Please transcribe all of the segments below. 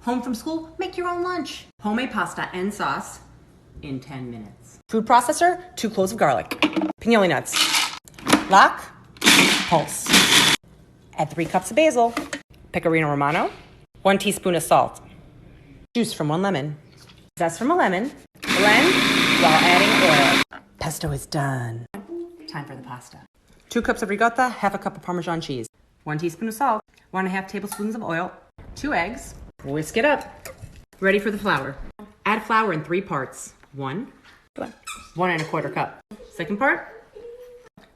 Home from school, make your own lunch. Homemade pasta and sauce in 10 minutes. Food processor, 2 cloves of garlic. Pignoli nuts. Lock, pulse. Add 3 cups of basil. Pecorino Romano. 1 teaspoon of salt. Juice from 1 lemon. Zest from a lemon. Blend while adding oil. Pesto is done. Time for the pasta. 2 cups of ricotta, half a cup of Parmesan cheese. 1 teaspoon of salt. 1.5 tablespoons of oil. 2 eggs. Whisk it up. Ready for the flour. Add flour in 3 parts. 1 1¼ cup. Second part.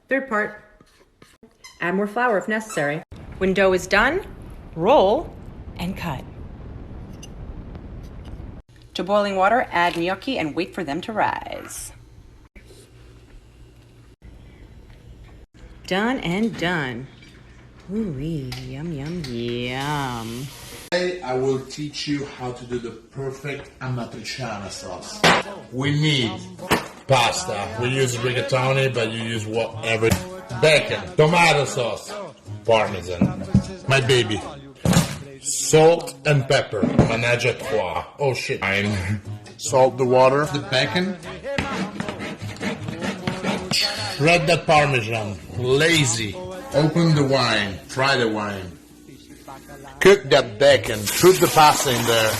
Third part. Add more flour if necessary. When dough is done, roll and cut. To boiling water, add gnocchi and wait for them to rise. Done and done. Ooh-wee, yum, yum, yum. Today I will teach you how to do the perfect amatriciana sauce. We need pasta. We use rigatoni, but you use whatever. Bacon, tomato sauce, parmesan, my baby. Salt and pepper, manage à trois. Oh shit. Fine. Salt the water, the bacon. Shred that parmesan, lazy. Open the wine, try the wine. Cook that bacon, put the pasta in there.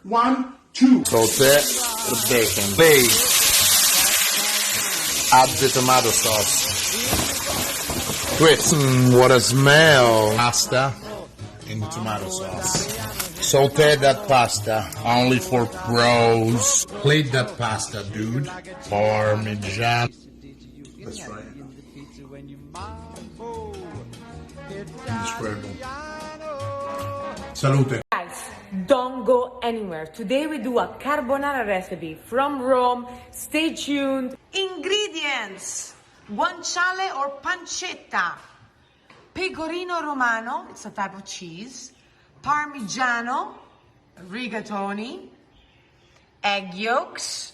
1, 2. Saute the bacon. Glaze. Add the tomato sauce. Twist. What a smell. Pasta in tomato sauce. Saute that pasta, only for pros. Plate that pasta, dude. Parmesan. That's right. Indescribable. Salute. Guys, don't go anywhere. Today we do a carbonara recipe from Rome. Stay tuned. Ingredients: guanciale or pancetta, pecorino romano, it's a type of cheese, parmigiano, rigatoni, egg yolks,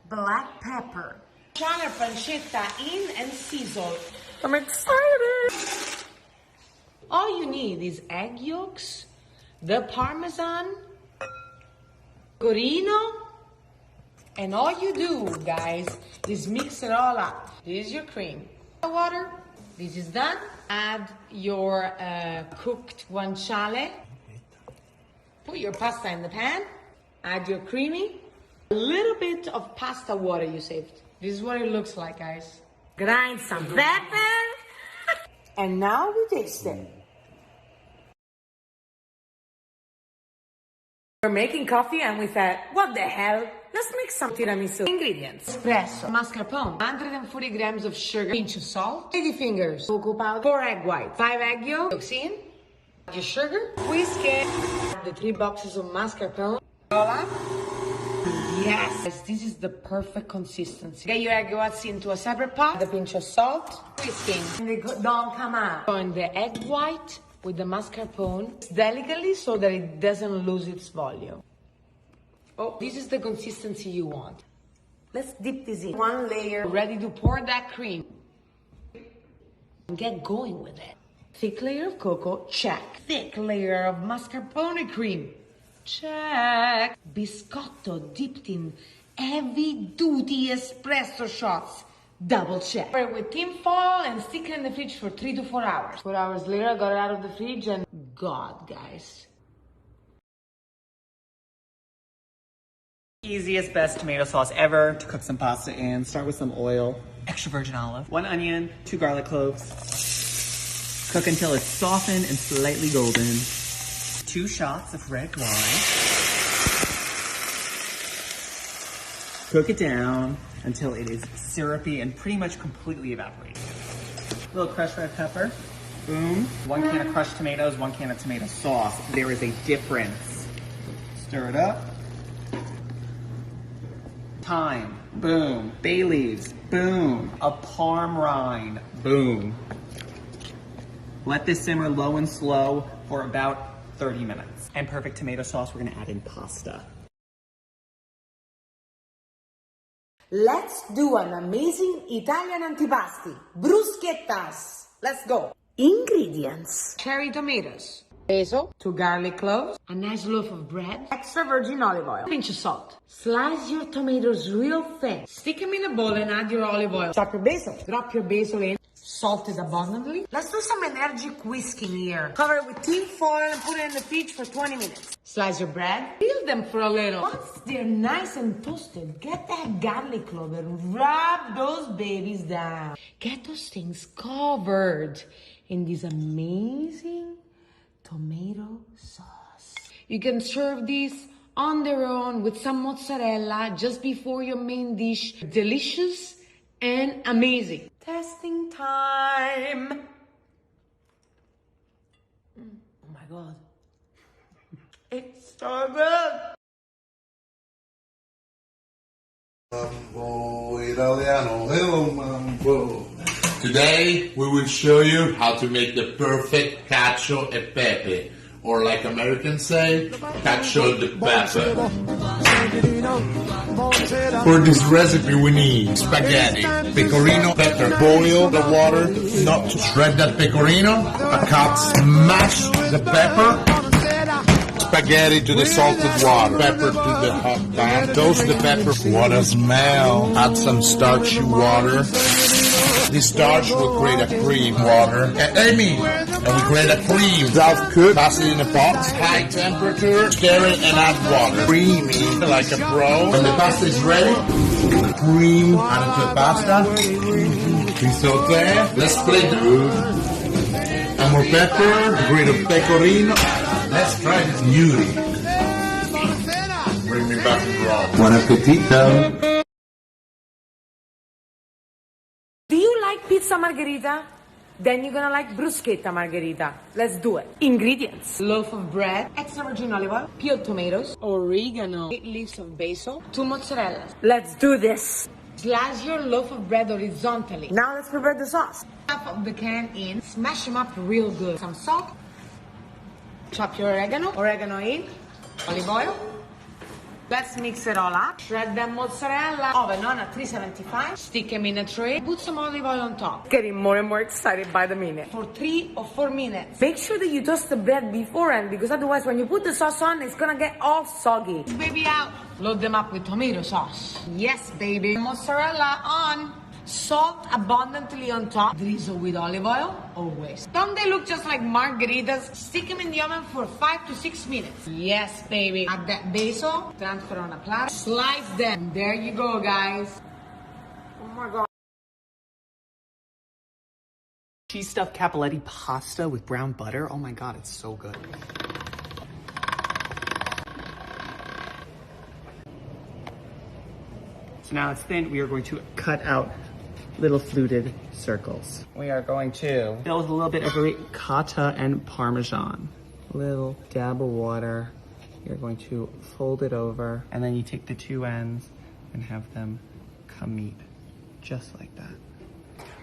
black pepper. Guanciale or pancetta in and sizzle. I'm excited. All you need is egg yolks, the parmesan, pecorino, and all you do, guys, is mix it all up. This is your cream. Water. This is done. Add your cooked guanciale. Put your pasta in the pan. Add your creamy. A little bit of pasta water you saved. This is what it looks like, guys. Grind some pepper. And now we taste it. We're making coffee and we said, what the hell? Let's make some tiramisu. Ingredients. Espresso, mascarpone, 140 grams of sugar, pinch of salt, 80 fingers, cocoa powder, 4 egg whites, 5 egg yolks in, your sugar, whisk it, the 3 boxes of mascarpone, voila. Yes, this is the perfect consistency. Get your egg whites into a separate pot, the pinch of salt, whisking, And they don't come out. join the egg white with the mascarpone delicately so that it doesn't lose its volume. Oh, this is the consistency you want. Let's dip this in. 1 layer. Ready to pour that cream. Get going with it. Thick layer of cocoa, check. Thick layer of mascarpone cream, check. Biscotto dipped in heavy-duty espresso shots, double check. Pour it with tin foil and stick it in the fridge for 3 to 4 hours. 4 hours later, I got it out of the fridge and God, guys. Easiest, best tomato sauce ever to cook some pasta in. Start with some oil, extra virgin olive, 1 onion, 2 garlic cloves. Cook until it's softened and slightly golden. 2 shots of red wine. Cook it down until it is syrupy and pretty much completely evaporated. A little crushed red pepper. Boom. 1 can of crushed tomatoes, 1 can of tomato sauce. There is a difference. Stir it up. Thyme, boom. Bay leaves, boom. A parm rind, boom. Let this simmer low and slow for about 30 minutes. And perfect tomato sauce, we're gonna add in pasta. Let's do an amazing Italian antipasti. Bruschettas. Let's go. Ingredients. Cherry tomatoes, basil, 2 garlic cloves, a nice loaf of bread, extra virgin olive oil, a pinch of salt. Slice your tomatoes real thin. Stick them in a bowl and add your olive oil. Drop your basil. Drop your basil in. Salt it abundantly. Let's do some energetic whisking here. Cover it with tin foil and put it in the fridge for 20 minutes. Slice your bread. Peel them for a little. Once they're nice and toasted, get that garlic clove and rub those babies down. Get those things covered in this amazing tomato sauce. You can serve these on their own with some mozzarella just before your main dish. Delicious and amazing. Testing time. Oh my God. It's so good. Mambo Italiano, hello Mambo. Today we will show you how to make the perfect cacio e pepe, or like Americans say, cacio de pepe. For this recipe we need spaghetti, pecorino, pepper. Boil the water, not to shred that pecorino. A cup, smash the pepper. Spaghetti to the salted water, pepper to the hot pan. Toast the pepper. What a smell! Add some starchy water. This starch will create a cream. Water. Amy! And we create a cream. Half cooked. Pass it in a pot. High temperature. Stir it and add water. Creamy. Like a pro. When the pasta is ready, cream. Add it to the pasta. We saute. Let's split the food. And more pepper. A grate of pecorino. Let's try this beauty. Bring me back to raw. Buon appetito. Do you like pizza margherita? Then you're gonna like bruschetta margherita. Let's do it. Ingredients. Loaf of bread, extra virgin olive oil, peeled tomatoes, oregano, 8 leaves of basil, 2 mozzarellas. Let's do this. Slice your loaf of bread horizontally. Now let's prepare the sauce. Half of the can in, smash them up real good. Some salt, chop your oregano in, olive oil. Let's mix it all up. Shred them mozzarella. Oven on at 375. Stick them in a tray. Put some olive oil on top. Getting more and more excited by the minute. For 3 or 4 minutes. Make sure that you toast the bread beforehand, because otherwise when you put the sauce on, it's gonna get all soggy. Baby out. Load them up with tomato sauce. Yes, baby. Mozzarella on. Salt abundantly on top. Drizzle with olive oil, always. Don't they look just like margaritas? Stick them in the oven for 5 to 6 minutes. Yes, baby. Add that basil, transfer on a platter, slice them. There you go, guys. Oh my God. Cheese stuffed cappelletti pasta with brown butter. Oh my God, it's so good. So now it's thin. We are going to cut out little fluted circles. We are going to fill with a little bit of ricotta and parmesan. A little dab of water. You're going to fold it over, and then you take the 2 ends and have them come meet, just like that.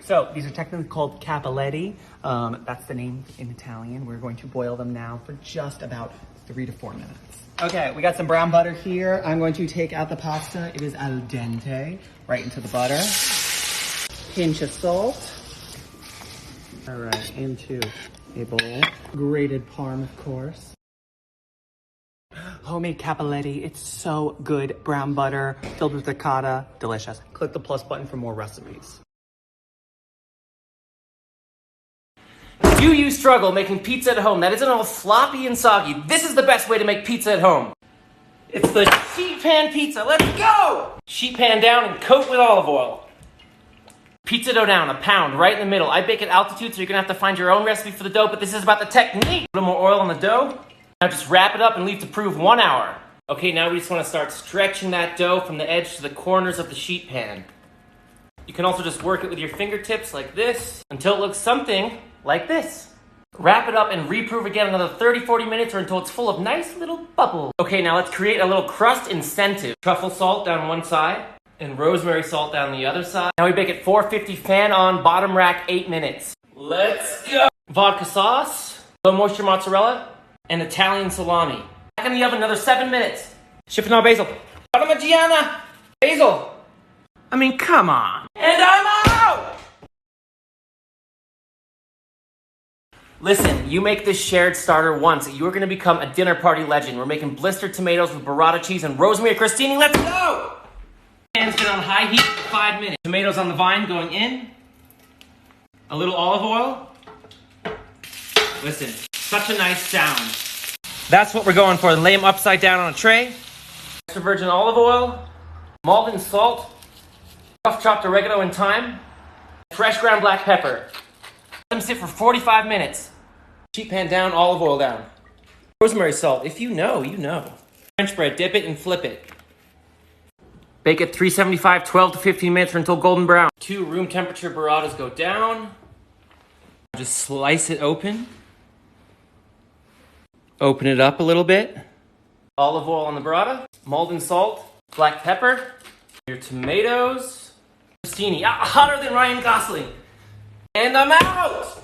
So these are technically called cappelletti. That's the name in Italian. We're going to boil them now for just about 3 to 4 minutes. Okay, we got some brown butter here. I'm going to take out the pasta. It is al dente, right into the butter. Pinch of salt. All right, into a bowl. Grated parm, of course. Homemade cappelletti. It's so good. Brown butter, filled with ricotta. Delicious. Click the plus button for more recipes. Do you struggle making pizza at home that isn't all sloppy and soggy? This is the best way to make pizza at home. It's the sheet pan pizza. Let's go! Sheet pan down and coat with olive oil. Pizza dough down, a pound, right in the middle. I bake at altitude, so you're gonna have to find your own recipe for the dough, but this is about the technique. A little more oil on the dough. Now just wrap it up and leave to prove 1 hour. Okay, now we just wanna start stretching that dough from the edge to the corners of the sheet pan. You can also just work it with your fingertips like this until it looks something like this. Wrap it up and reprove again another 30-40 minutes or until it's full of nice little bubbles. Okay, now let's create a little crust incentive. Truffle salt down one side and rosemary salt down the other side. Now we bake at 450 fan on, bottom rack, 8 minutes. Let's go! Vodka sauce, low moisture mozzarella, and Italian salami. Back in the oven another 7 minutes. Chiffonade basil. Parmigiana basil. I mean, come on. And I'm out! Listen, you make this shared starter once, you're gonna become a dinner party legend. We're making blistered tomatoes with burrata cheese and rosemary crostini. Let's go! Pan's been on high heat for 5 minutes. Tomatoes on the vine going in. A little olive oil. Listen, such a nice sound. That's what we're going for. Lay them upside down on a tray. Extra virgin olive oil. Malt and salt. Rough chopped oregano and thyme. Fresh ground black pepper. Let them sit for 45 minutes. Sheet pan down, olive oil down. Rosemary salt. If you know, you know. French bread, dip it and flip it. Bake at 375, 12 to 15 minutes or until golden brown. 2 room temperature burratas go down. Just slice it open. Open it up a little bit. Olive oil on the burrata. Molten salt. Black pepper. Your tomatoes. Crostini. Hotter than Ryan Gosling. And I'm out!